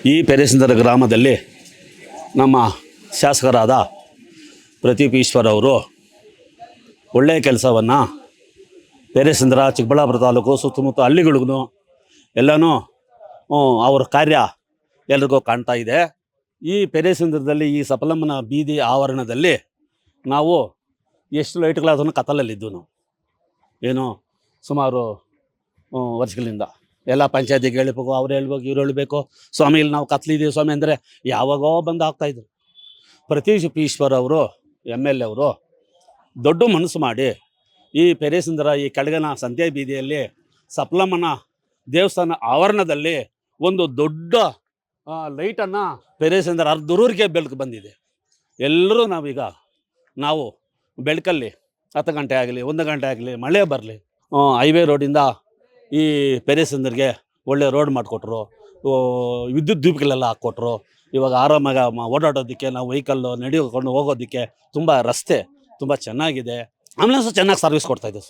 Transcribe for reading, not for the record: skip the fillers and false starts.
ಈ ಪೆರೇಸಿಂದರ ಗ್ರಾಮದಲ್ಲಿ ನಮ್ಮ ಶಾಸಕರಾದ ಪ್ರದೀಪ್ ಈಶ್ವರ್ ಅವರು ಒಳ್ಳೆಯ ಕೆಲಸವನ್ನು ಪೆರೇಸಿಂದರ ಚಿಕ್ಕಬಳ್ಳಾಪುರ ತಾಲೂಕು ಸುತ್ತಮುತ್ತ ಹಳ್ಳಿಗಳಿಗೂ ಎಲ್ಲನೂ ಅವ್ರ ಕಾರ್ಯ ಎಲ್ರಿಗೂ ಕಾಣ್ತಾ ಇದೆ. ಈ ಪೆರೇಸಿಂದರದಲ್ಲಿ ಈ ಸಫಲಮ್ಮನ ಬೀದಿ ಆವರಣದಲ್ಲಿ ನಾವು ಎಷ್ಟು ಲೈಟ್ಗಳಾದನ್ನು ಕತ್ತಲಲ್ಲಿದ್ದು ನಾವು ಏನು ಸುಮಾರು ವರ್ಷಗಳಿಂದ ಎಲ್ಲ ಪಂಚಾಯತಿಗೆ ಹೇಳ್ಬೇಕು, ಅವ್ರು ಹೇಳ್ಬೇಕು, ಇವ್ರು ಹೇಳಬೇಕು, ಸ್ವಾಮಿ ಇಲ್ಲಿ ನಾವು ಕತ್ಲಿದ್ದೀವಿ ಸ್ವಾಮಿ ಅಂದರೆ ಯಾವಾಗೋ ಬಂದು ಆಗ್ತಾಯಿದ್ರು. ಪ್ರದೀಪ್ ಈಶ್ವರ್ ಅವರು MLA ಅವರು ದೊಡ್ಡ ಮನಸ್ಸು ಮಾಡಿ ಈ ಪೆರೇಸಿಂದರ ಈ ಕೆಳಗನ ಸಂತೆ ಬೀದಿಯಲ್ಲಿ ಸಫಲಮ್ಮನ ದೇವಸ್ಥಾನ ಆವರಣದಲ್ಲಿ ಒಂದು ದೊಡ್ಡ ಲೈಟನ್ನು ಪೆರೇಸಿಂದರ ಅರ್ಧೂರಿಗೆ ಬೆಳಕು ಬಂದಿದೆ. ಎಲ್ಲರೂ ನಾವು ಬೆಳಕಲ್ಲಿ 10 ಗಂಟೆ ಆಗಲಿ 1 ಗಂಟೆ ಆಗಲಿ ಮಳೆ ಬರಲಿ ಹೈವೇ ರೋಡಿಂದ ಈ ಪೆರೇಸಿಂದರ್ಗೆ ಒಳ್ಳೆ ರೋಡ್ ಮಾಡಿಕೊಟ್ರು, ವಿದ್ಯುತ್ ದೀಪಗಳೆಲ್ಲ ಹಾಕ್ಕೊಟ್ರು. ಇವಾಗ ಆರಾಮಾಗಿ ಓಡಾಡೋದಕ್ಕೆ ನಾವು ವೆಹಿಕಲ್ಲು ನಡೆದುಕೊಂಡು ಹೋಗೋದಕ್ಕೆ ತುಂಬ ರಸ್ತೆ ತುಂಬ ಚೆನ್ನಾಗಿದೆ. ಆಂಬುಲೆನ್ಸು ಚೆನ್ನಾಗಿ ಸರ್ವಿಸ್ ಕೊಡ್ತಾಯಿದೆ.